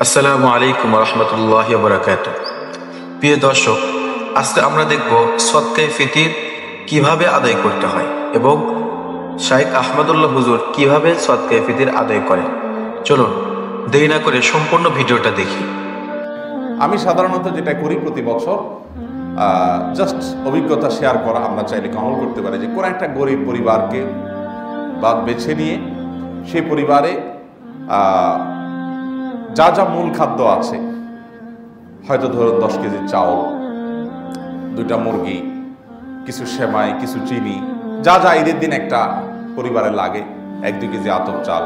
আসসালামু আলাইকুম রহমতুল্লাহি ওয়া বারাকাতুহু। প্রিয় দর্শক, আজকে আমরা দেখব সদকায়ে ফিতির কিভাবে আদায় করতে হয় এবং শাইখ আহমদুল্লাহ হুজুর কিভাবে সদকায়ে ফিতির আদায় করেন। চলুন দেরি না করে সম্পূর্ণ ভিডিওটা দেখি। আমি সাধারণত যেটা করি প্রতি বছর জাস্ট অভিজ্ঞতা শেয়ার করা, আমরা চাইলে আমল করতে পারি যে কোনো একটা গরিব পরিবারকে বেছে নিয়ে সেই পরিবারে যা যা মূল খাদ্য আছে, হয়তো ধরুন 10 কেজি চাউল, 2টা মুরগি, কিছু সেমাই, কিছু চিনি, যা যা ঈদের দিন একটা পরিবারে লাগে, 1-2 কেজি আতপ চাল,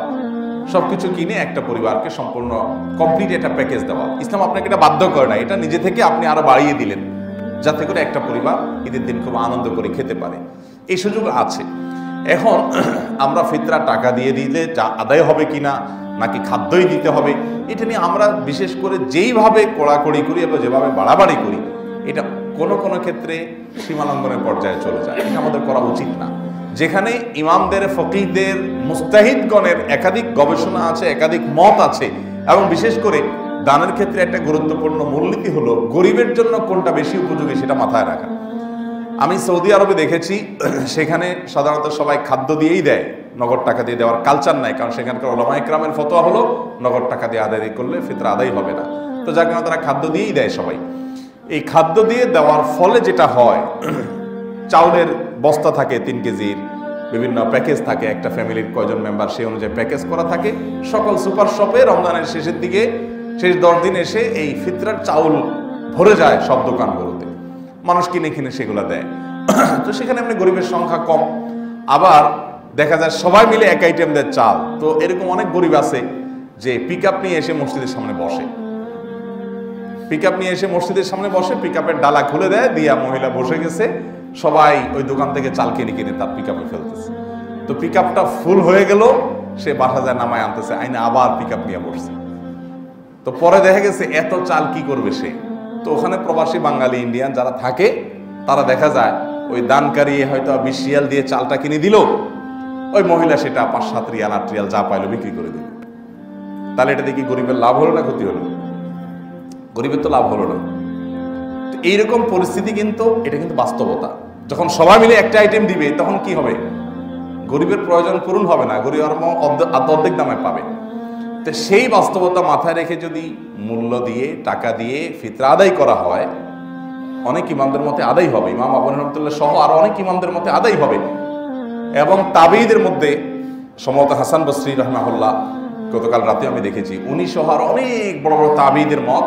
সবকিছু কিনে একটা পরিবারকে সম্পূর্ণ কমপ্লিট একটা প্যাকেজ দেওয়া। ইসলাম আপনাকে এটা বাধ্য করে না, এটা নিজে থেকে আপনি আরো বাড়িয়ে দিলেন যাতে করে একটা পরিবার ঈদের দিন খুব আনন্দ করে খেতে পারে। এই সুযোগ আছে। এখন আমরা ফিতরা টাকা দিয়ে দিলে যা আদায় হবে কিনা, নাকি খাদ্যই দিতে হবে, এটা নিয়ে আমরা বিশেষ করে যেইভাবে কড়াকড়ি করি এবং যেভাবে বাড়াবাড়ি করি, এটা কোনো কোনো ক্ষেত্রে সীমালঙ্ঘনের পর্যায়ে চলে যায়। এটা আমাদের করা উচিত না। যেখানে ইমামদের, ফকিহদের, মুস্তাহিদগণের একাধিক গবেষণা আছে, একাধিক মত আছে, এবং বিশেষ করে দানের ক্ষেত্রে একটা গুরুত্বপূর্ণ মূলনীতি হলো গরিবের জন্য কোনটা বেশি উপযোগী সেটা মাথায় রাখা। আমি সৌদি আরবে দেখেছি, সেখানে সাধারণত সবাই খাদ্য দিয়েই দেয়, নগদ টাকা দিয়ে দেওয়ার কালচার নাই, কারণ সেখানকার উলামা ইকরামের ফতোয়া হলো নগদ টাকা দিয়ে আদায় করলে ফিতরা আদায় হবে না। তো যার কারণে তারা খাদ্য দিয়েই দেয় সবাই। এই খাদ্য দিয়ে দেওয়ার ফলে যেটা হয়, চাউলের বস্তা থাকে 3 কেজির, বিভিন্ন প্যাকেজ থাকে, একটা ফ্যামিলির কয়জন মেম্বার সেই অনুযায়ী প্যাকেজ করা থাকে। সকল সুপার শপে রমজানের শেষের দিকে, শেষ 10 দিন এসে এই ফিতরার চাউল ভরে যায় সব দোকানগুলোতে, মানুষ কিনে কিনে সেগুলো দেয়। তো সেখানে এমনি গরিবের সংখ্যা কম, আবার দেখা যায় সবাই মিলে এক আইটেম দেয় চাল। তো এরকম অনেক গরিব আছে যে পিক আপ নিয়ে এসে মসজিদের সামনে বসে, পিক আপের ডালা খুলে দেয়, দিয়া মহিলা বসে গেছে, সবাই ওই দোকান থেকে চাল কিনে কিনে তার পিক আপে ফেলতেছে। তো পিক আপটা ফুল হয়ে গেল, সে বাসা যায় নামায় আনতেছে, আইনে আবার পিক আপ নিয়ে বসছে। তো পরে দেখা গেছে এত চাল কি করবে সে। তো ওখানে প্রবাসী বাঙালি, ইন্ডিয়ান যারা থাকে, তারা দেখা যায় ওই দানকারী হয়তো 20 রিয়াল দিয়ে চালটা কিনে দিল, ওই মহিলা সেটা 5-7 রিয়াল 8 রিয়াল যা পাইলো বিক্রি করে দিল। তাহলে এটা দেখি গরিবের লাভ হলো না ক্ষতি হলো? গরিবের তো লাভ হলো না। এইরকম পরিস্থিতি কিন্তু, এটা কিন্তু বাস্তবতা। যখন সবাই মিলে একটা আইটেম দিবে, তখন কি হবে? গরিবের প্রয়োজন পূরণ হবে না, গরিব অর্ধেক দামে পাবে। তো সেই বাস্তবতা মাথায় রেখে যদি মূল্য দিয়ে, টাকা দিয়ে ফিতরা আদায় করা হয়, অনেক ইমামদের মতে আদায় হবে, ইমাম আবু রহমতুল্লাহ সহ আরো অনেক ইমামদের মতে আদায় হবে। এবং তাবেঈদের মধ্যে সম্ভবত হাসান বসরি রাহমাহুল্লাহ, গতকাল রাতে আমি দেখেছি, উনি সহ আর অনেক বড় বড় তাবেঈদের মত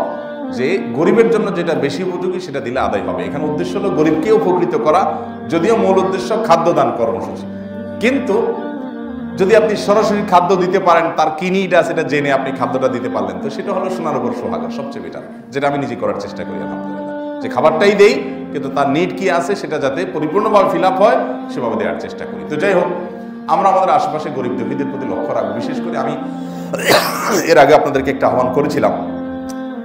যে গরিবের জন্য যেটা বেশি উপযোগী সেটা দিলে আদায় হবে। এখানে উদ্দেশ্য হলো গরিবকে উপকৃত করা, যদিও মূল উদ্দেশ্য খাদ্যদান কর্মসূচি। কিন্তু যদি আপনি সরাসরি খাদ্য দিতে পারেন, তার কি নিড আছে সেটা জেনে আপনি খাদ্যটা দিতে পারলেন, তো সেটা হলো সোনার উপর সোহাগা, সবচেয়ে বেটার। যেটা আমি নিজে করার চেষ্টা করি আলহামদুলিল্লাহ, যে খাবারটাই দেই, কিন্তু তার নিড কি আছে সেটা যাতে পরিপূর্ণভাবে ফিল আপ হয় সেভাবে দেওয়ার চেষ্টা করি। তো যাই হোক, আমরা আমাদের আশেপাশে গরিব দুঃখীদের প্রতি লক্ষ্য রাখবো। বিশেষ করে আমি এর আগে আপনাদেরকে একটা আহ্বান করেছিলাম,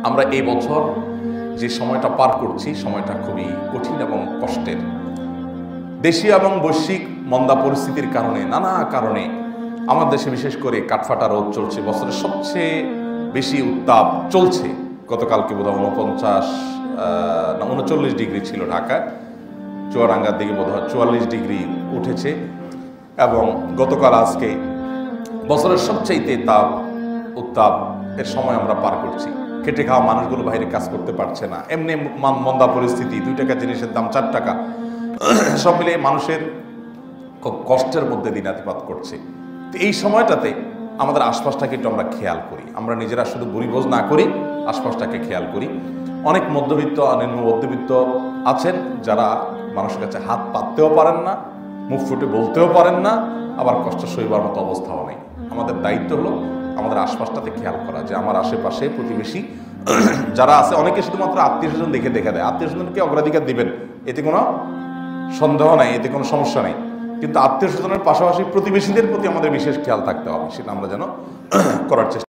আমরা এই বছর যে সময়টা পার করছি, সময়টা খুবই কঠিন এবং কষ্টের। দেশীয় এবং বৈশ্বিক মন্দা পরিস্থিতির কারণে, নানা কারণে আমাদের দেশে বিশেষ করে কাঠফাটা রোদ চলছে, বছরের সবচেয়ে বেশি উত্তাপ চলছে। গতকালকে বোধহয় 39 ডিগ্রি ছিল ঢাকায়, চুয়াডাঙ্গার দিকে বোধহয় 44 ডিগ্রি উঠেছে। এবং গতকাল আজকে বছরের সবচেয়ে উত্তাপ এর সময় আমরা পার করছি। খেটে খাওয়া মানুষগুলো বাইরে কাজ করতে পারছে না, এমনি মন্দা পরিস্থিতি, 2 টাকা জিনিসের দাম 4 টাকা, সব মিলে মানুষের খুব কষ্টের মধ্যে দিনাতিপাত করছে। তো এই সময়টাতে আমাদের আশপাশটাকে একটু আমরা খেয়াল করি, আমরা নিজেরা শুধু বরিভোজ না করি, আশপাশটাকে খেয়াল করি। অনেক মধ্যবিত্ত, নিম্ন মধ্যবিত্ত আছেন যারা মানুষের কাছে হাত পাততেও পারেন না, মুখ ফুটে বলতেও পারেন না, আবার কষ্ট সইবার মতো অবস্থাও নেই। আমাদের দায়িত্ব হলো আমাদের আশপাশটাতে খেয়াল করা, যে আমার আশেপাশে প্রতিবেশী যারা আছে, অনেকে শুধুমাত্র আত্মীয়-স্বজন দেখে দেয়, আত্মীয়-স্বজনকে অগ্রাধিকার দিবেন, এতে কোনো সন্দেহ নাই, এতে কোনো সমস্যা নেই। কিন্তু আত্মীয়-স্বজনের পাশাপাশি প্রতিবেশীদের প্রতি আমাদের বিশেষ খেয়াল থাকতে হবে, সেটা আমরা যেন করার চেষ্টা